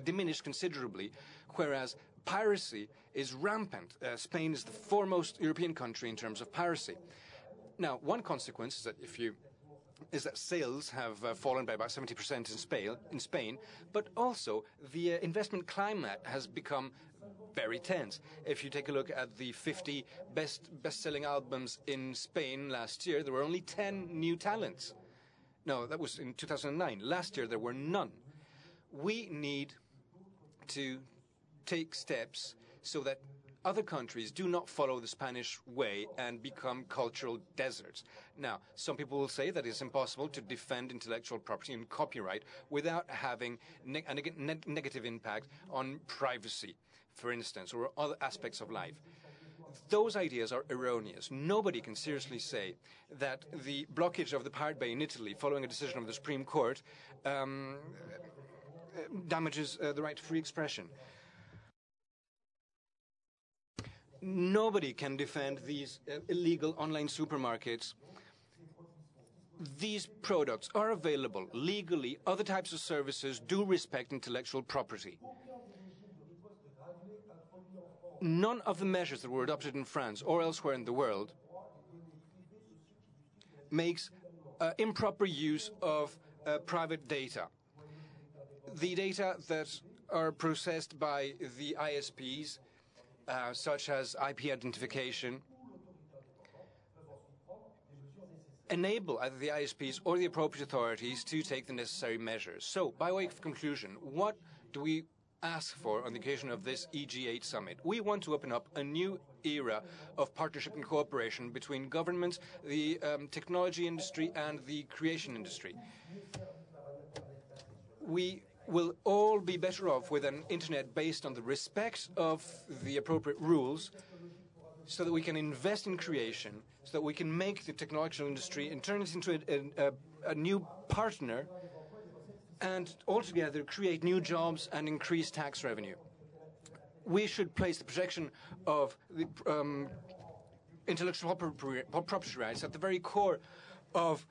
diminished considerably, whereas piracy is rampant. Spain is the foremost European country in terms of piracy. Now, one consequence is that sales have fallen by about 70% in Spain, but also the investment climate has become very tense. If you take a look at the 50 best-selling albums in Spain last year, there were only 10 new talents. No, that was in 2009. Last year, there were none. We need to take steps so that other countries do not follow the Spanish way and become cultural deserts. Now, some people will say that it's impossible to defend intellectual property and copyright without having a negative impact on privacy, for instance, or other aspects of life. Those ideas are erroneous. Nobody can seriously say that the blockage of the Pirate Bay in Italy following a decision of the Supreme Court damages the right to free expression. Nobody can defend these illegal online supermarkets. These products are available legally. Other types of services do respect intellectual property. None of the measures that were adopted in France or elsewhere in the world makes improper use of private data. The data that are processed by the ISPs, such as IP identification, enable either the ISPs or the appropriate authorities to take the necessary measures. So, by way of conclusion, what do we ask for on the occasion of this EG8 summit? We want to open up a new era of partnership and cooperation between governments, the technology industry, and the creation industry. We will all be better off with an internet based on the respect of the appropriate rules, so that we can invest in creation, so that we can make the technological industry and turn it into a new partner, and altogether create new jobs and increase tax revenue. We should place the protection of the intellectual property rights at the very core of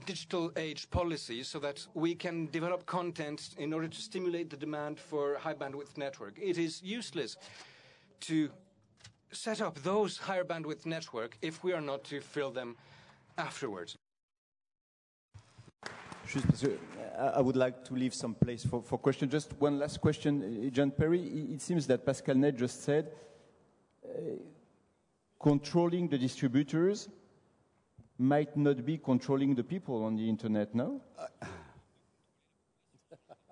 digital age policies, so that we can develop content in order to stimulate the demand for high bandwidth network. It is useless to set up those higher bandwidth network if we are not to fill them afterwards. I would like to leave some place for questions. Just one last question, John Perry. It seems that Pascal Net just said controlling the distributors might not be controlling the people on the internet, no?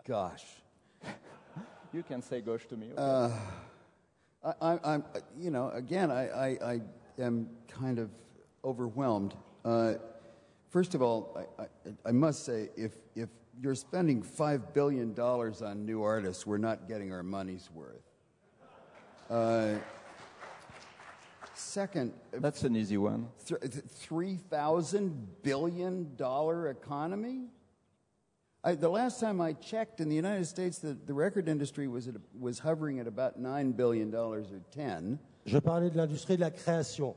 Gosh. You can say gosh to me. I'm again, I am kind of overwhelmed. First of all, I must say, if you're spending $5 billion on new artists, we're not getting our money's worth. Second, that's an easy one. $3,000 billion economy. The last time I checked, in the United States, the record industry was hovering at about $9 billion or 10. Je parlais de l'industrie de la création.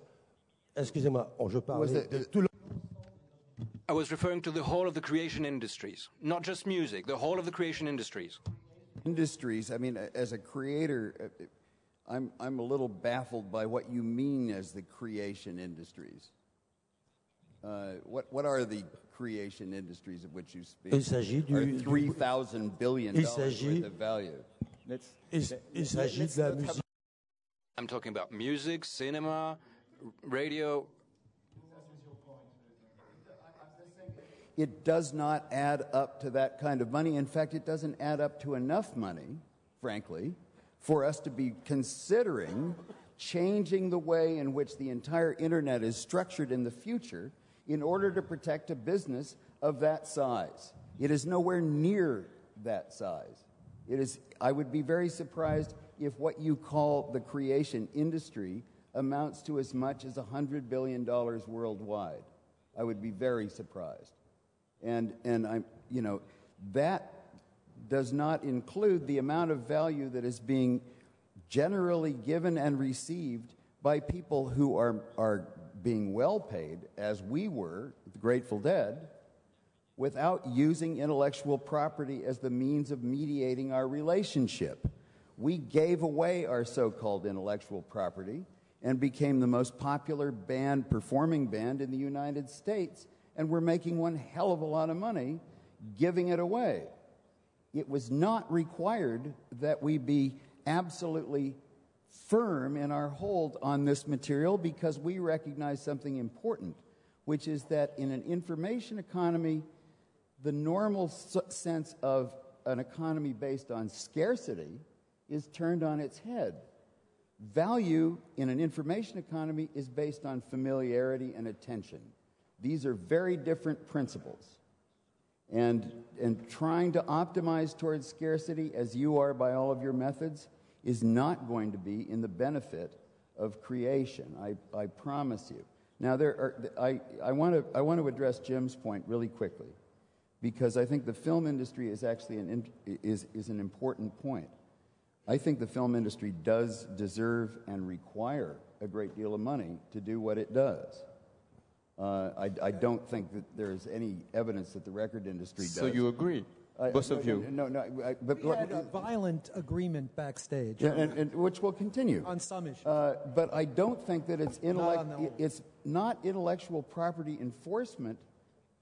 Excusez-moi, je parlais de tout le... I was referring to the whole of the creation industries, not just music, the whole of the creation industries. Industries, I mean, as a creator, I'm a little baffled by what you mean as the creation industries. What are the creation industries of which you speak? Il s'agit du $3,000 billion worth of value. Il s'agit de la musique. I'm talking about music, cinema, radio. it does not add up to that kind of money. In fact, it doesn't add up to enough money, frankly, for us to be considering changing the way in which the entire internet is structured in the future in order to protect a business of that size. It is nowhere near that size. I would be very surprised if what you call the creation industry amounts to as much as $100 billion worldwide. I would be very surprised. And that does not include the amount of value that is being generally given and received by people who are being well paid, as we were, the Grateful Dead, without using intellectual property as the means of mediating our relationship. We gave away our so-called intellectual property and became the most popular band, performing band in the United States, and we're making one hell of a lot of money giving it away. It was not required that we be absolutely firm in our hold on this material because we recognize something important, which is that in an information economy, the normal sense of an economy based on scarcity is turned on its head. Value in an information economy is based on familiarity and attention. These are very different principles. And trying to optimize towards scarcity, as you are by all of your methods, is not going to be in the benefit of creation. I promise you. Now, I want to address Jim's point really quickly, because I think the film industry is actually an important point. I think the film industry does deserve and require a great deal of money to do what it does. I don't think that there's any evidence that the record industry does. So you agree, both of you? No. But we had a violent agreement backstage. And which will continue. On some issues. But I don't think that it's not intellectual property enforcement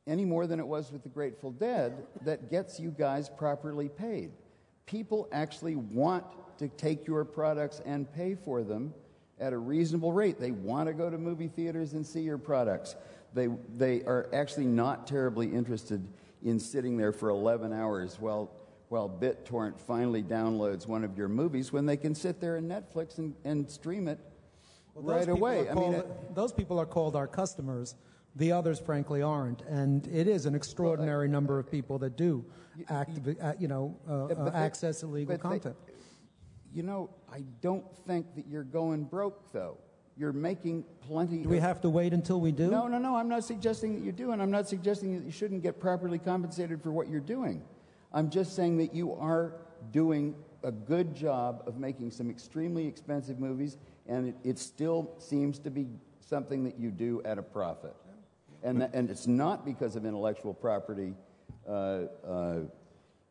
any more than it was with the Grateful Dead that gets you guys properly paid. People actually want to take your products and pay for them at a reasonable rate. They want to go to movie theaters and see your products. They are actually not terribly interested in sitting there for 11 hours while BitTorrent finally downloads one of your movies when they can sit there in Netflix and stream it right away. Those people are called our customers. The others, frankly, aren't. And it is an extraordinary number of people that do access illegal content. I don't think that you're going broke, though. You're making plenty. Do we have to wait until we do? No. I'm not suggesting that you do, and I'm not suggesting that you shouldn't get properly compensated for what you're doing. I'm just saying that you are doing a good job of making some extremely expensive movies, and it still seems to be something that you do at a profit. And it's not because of intellectual property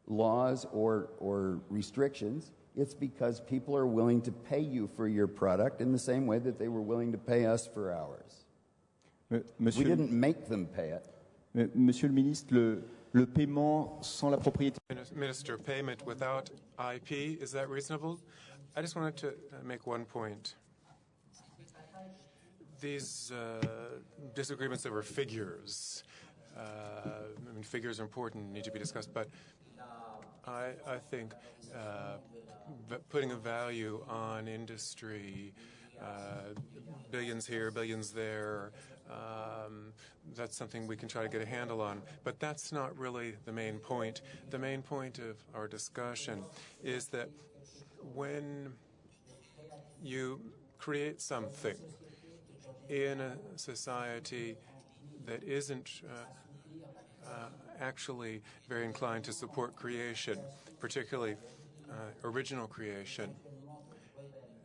laws or restrictions. It's because people are willing to pay you for your product in the same way that they were willing to pay us for ours. We didn't make them pay it. Monsieur le ministre, le paiement sans la propriété. Minister, payment without IP, is that reasonable? I just wanted to make one point. These disagreements over figures, figures are important, need to be discussed, but I think putting a value on industry, billions here, billions there, that's something we can try to get a handle on. But that's not really the main point. The main point of our discussion is that when you create something in a society that isn't actually very inclined to support creation, particularly original creation,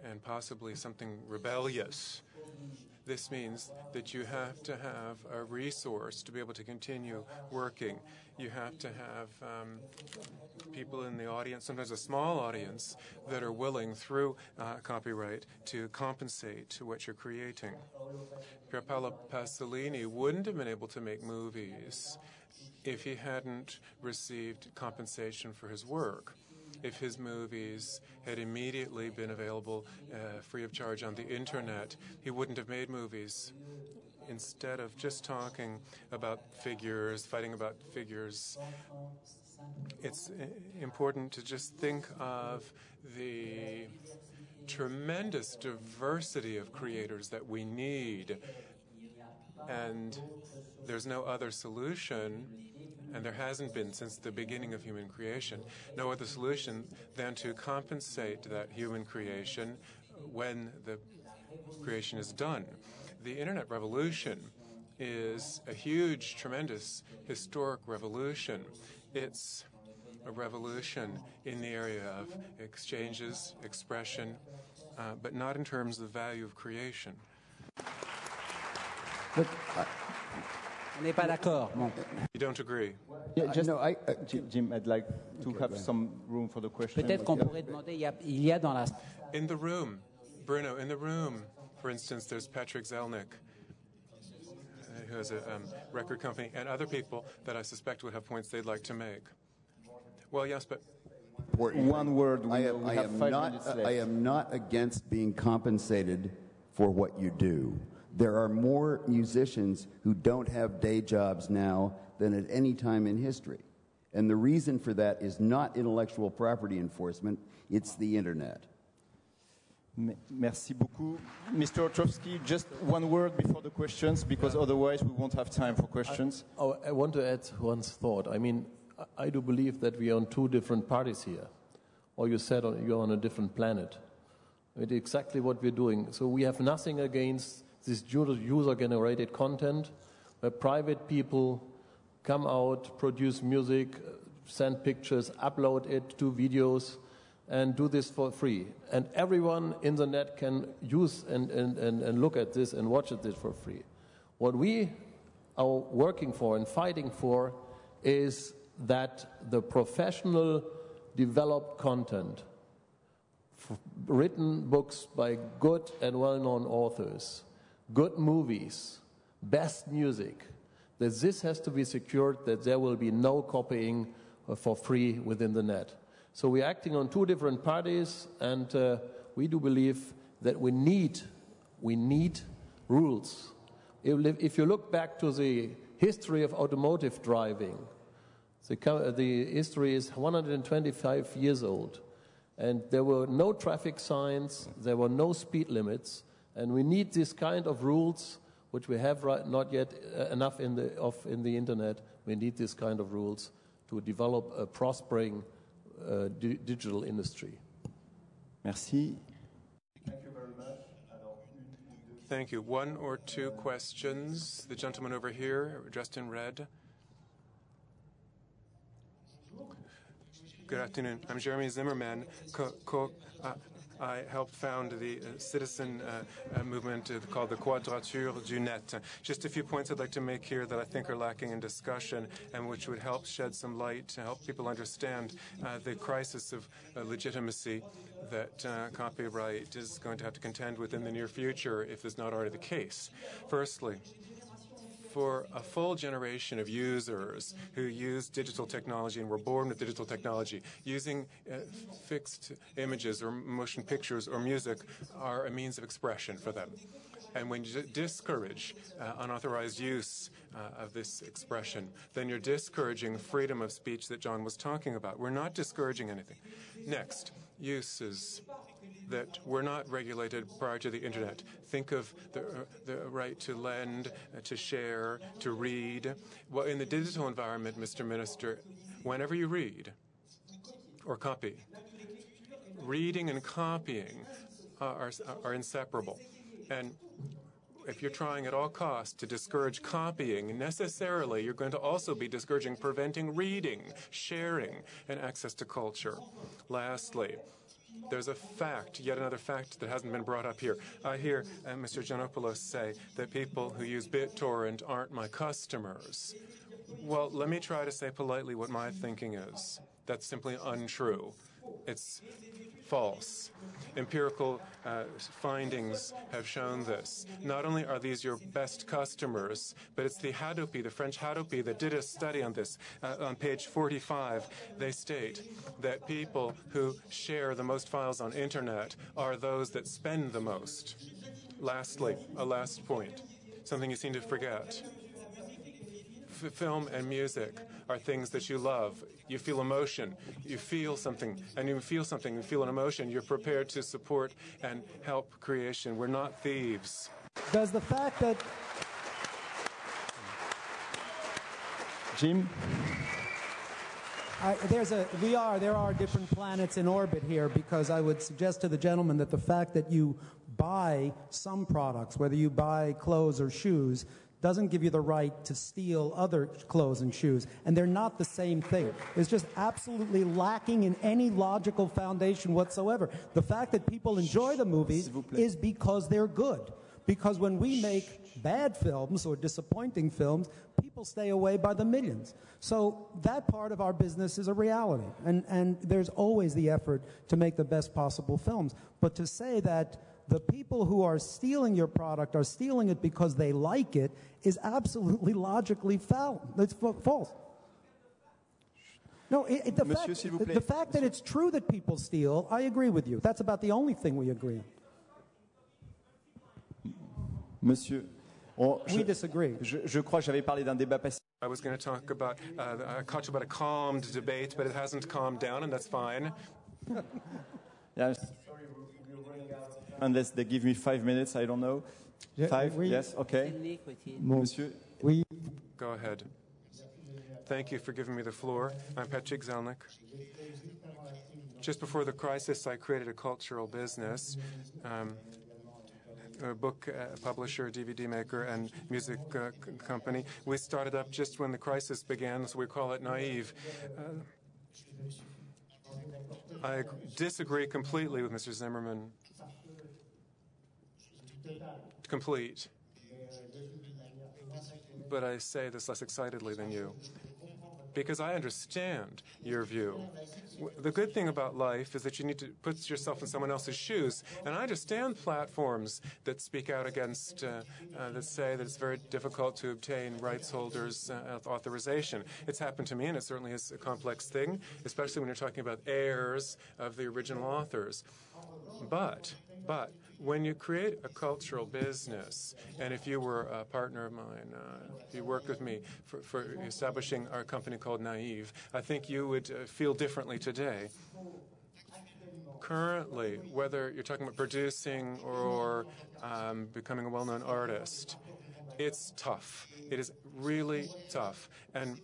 and possibly something rebellious. This means that you have to have a resource to be able to continue working. You have to have people in the audience, sometimes a small audience, that are willing, through copyright, to compensate what you're creating. Pier Paolo Pasolini wouldn't have been able to make movies if he hadn't received compensation for his work. If his movies had immediately been available free of charge on the internet, he wouldn't have made movies. instead of just talking about figures, fighting about figures, it's important to just think of the tremendous diversity of creators that we need. And there's no other solution, and there hasn't been since the beginning of human creation, no other solution than to compensate that human creation when the creation is done. The Internet revolution is a huge, tremendous, historic revolution. It's a revolution in the area of exchanges, expression, but not in terms of the value of creation. On n'est pas d'accord. Bon. You don't agree? Yeah, just, Jim, I'd like to have some room for the question. Peut-être qu'on pourrait demander, il y a dans la... In the room, Bruno, in the room, for instance, there's Patrick Zelnick, who has a record company, and other people that I suspect would have points they'd like to make. Well, yes, but... One word. I am not against being compensated for what you do. There are more musicians who don't have day jobs now than at any time in history. And the reason for that is not intellectual property enforcement, it's the Internet. Merci beaucoup. Mr. Ostrowski, just one word before the questions, because otherwise we won't have time for questions. I want to add one thought. I mean, I do believe that we are on two different parties here. Or you said you're on a different planet. It's exactly what we're doing. So we have nothing against this user-generated content, where private people come out, produce music, send pictures, upload it to videos, and do this for free. And everyone in the net can use and look at this and watch this for free. What we are working for and fighting for is that the professional developed content, written books by good and well-known authors, good movies, best music, that this has to be secured, that there will be no copying for free within the net. So we're acting on two different parties, and we do believe that we need rules. If you look back to the history of automotive driving, the history is 125 years old, and there were no traffic signs, there were no speed limits, and we need this kind of rules, which we have not yet enough in the Internet. We need this kind of rules to develop a prospering digital industry. Merci. Thank you very much. Thank you. One or two questions. The gentleman over here, dressed in red. Good afternoon. I'm Jeremy Zimmerman. I helped found the citizen movement called the Quadrature du Net. Just a few points I'd like to make here that I think are lacking in discussion and which would help shed some light to help people understand the crisis of legitimacy that copyright is going to have to contend with in the near future if it's not already the case. Firstly, for a full generation of users who use digital technology and were born with digital technology, using fixed images or motion pictures or music are a means of expression for them. And when you discourage unauthorized use of this expression, then you're discouraging freedom of speech that John was talking about. We're not discouraging anything. Next, uses that were not regulated prior to the Internet. Think of the right to lend, to share, to read. Well, in the digital environment, Mr. Minister, whenever you read or copy, reading and copying are inseparable. And if you're trying at all costs to discourage copying, necessarily you're going to also be discouraging preventing reading, sharing, and access to culture. Lastly, there's a fact, yet another fact that hasn't been brought up here. I hear Mr. Gianopulos say that people who use BitTorrent aren't my customers. Well, let me try to say politely what my thinking is. That's simply untrue. It's false. Empirical findings have shown this. Not only are these your best customers, but it's the Hadopi, the French Hadopi, that did a study on this. On page 45, they state that people who share the most files on Internet are those that spend the most. Lastly, a last point. something you seem to forget. Film and music are things that you love. You feel emotion. You feel something, and you feel something. You feel an emotion. You're prepared to support and help creation. We're not thieves. Does the fact that... Jim? There are different planets in orbit here, because I would suggest to the gentleman that the fact that you buy some products, whether you buy clothes or shoes, doesn't give you the right to steal other clothes and shoes. And they're not the same thing. It's just absolutely lacking in any logical foundation whatsoever. The fact that people enjoy the movies is because they're good. Because when we make bad films or disappointing films, people stay away by the millions. So that part of our business is a reality. And there's always the effort to make the best possible films. But to say that the people who are stealing your product are stealing it because they like it is absolutely logically foul. It's false. No, the fact that it's true that people steal, I agree with you. That's about the only thing we agree on. Monsieur, we disagree. Je crois que j'avais parlé d'un débat pacifique. I was going to talk about, I talked about a calmed debate, but it hasn't calmed down, and that's fine. Yes. Unless they give me 5 minutes, I don't know. 5? Yes, okay. Monsieur? Oui. Go ahead. Thank you for giving me the floor. I'm Patrick Zelnick. Just before the crisis, I created a cultural business, a book publisher, DVD maker, and music company. We started up just when the crisis began, so we call it naive. I disagree completely with Mr. Zimmerman. Complete. But I say this less excitedly than you, because I understand your view. The good thing about life is that you need to put yourself in someone else's shoes, and I understand platforms that speak out against, that say that it's very difficult to obtain rights holders' authorization. It's happened to me, and it certainly is a complex thing, especially when you're talking about heirs of the original authors. But when you create a cultural business, and if you were a partner of mine, if you worked with me for establishing our company called Naive, I think you would feel differently today. Currently, whether you're talking about producing or becoming a well-known artist, it's tough. It is really tough. And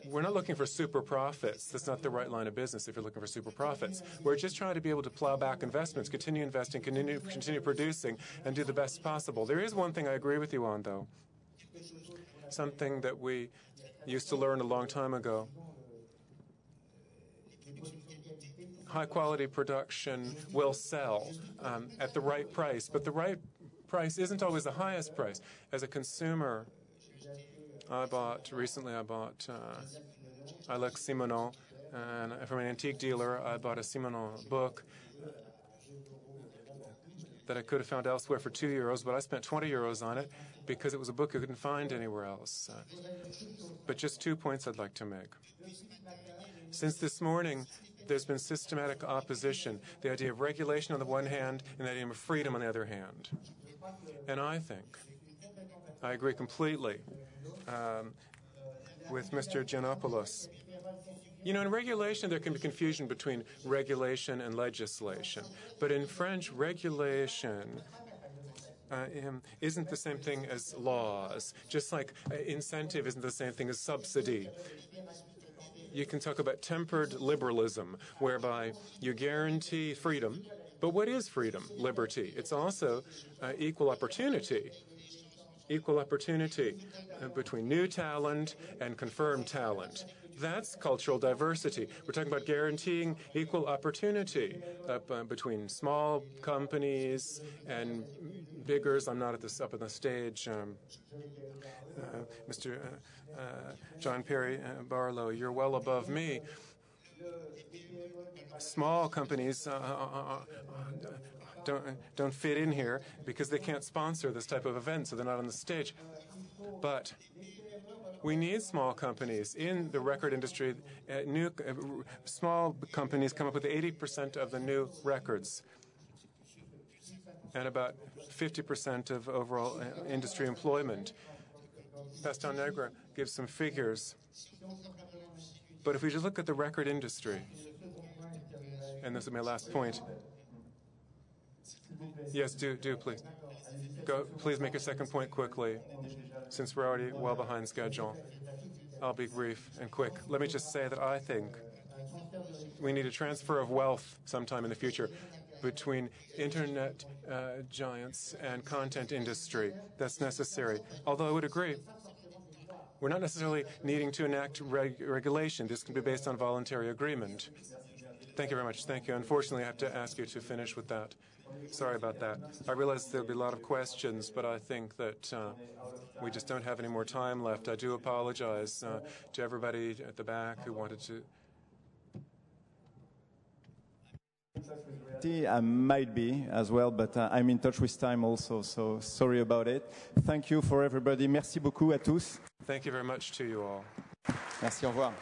we're not looking for super profits. That's not the right line of business if you're looking for super profits. We're just trying to be able to plow back investments, continue investing, continue producing, and do the best possible. There is one thing I agree with you on, though. Something that we used to learn a long time ago. High-quality production will sell at the right price, but the right price isn't always the highest price. As a consumer, recently I bought Alex Simonon, and from an antique dealer, I bought a Simonon book that I could have found elsewhere for €2, but I spent €20 on it because it was a book you couldn't find anywhere else. But just 2 points I'd like to make. Since this morning, there's been systematic opposition, the idea of regulation on the one hand and the idea of freedom on the other hand. And I think, I agree completely with Mr. Gianopulos. You know, in regulation, there can be confusion between regulation and legislation. But in French, regulation isn't the same thing as laws, just like incentive isn't the same thing as subsidy. You can talk about tempered liberalism, whereby you guarantee freedom. But what is freedom? Liberty. It's also equal opportunity. Equal opportunity between new talent and confirmed talent. That's cultural diversity. We're talking about guaranteeing equal opportunity between small companies and biggers. I'm not up on the stage. Mr. John Perry Barlow, you're well above me. Small companies don't fit in here because they can't sponsor this type of event, so they're not on the stage. But we need small companies in the record industry. Small companies come up with 80% of the new records. and about 50% of overall industry employment. Pascal Nègre gives some figures. But if we just look at the record industry, and this is my last point. Yes, do please. Go, please make a second point quickly, since we're already well behind schedule. I'll be brief and quick. Let me just say that I think we need a transfer of wealth sometime in the future between internet giants and content industry. That's necessary. Although I would agree, we're not necessarily needing to enact regulation. This can be based on voluntary agreement. Thank you very much. Thank you. Unfortunately, I have to ask you to finish with that. Sorry about that. I realize there'll be a lot of questions, but I think that we just don't have any more time left. I do apologize to everybody at the back who wanted to. I might be as well, but I'm in touch with time also, so sorry about it. Thank you for everybody. Merci beaucoup à tous. Thank you very much to you all. Merci, au revoir.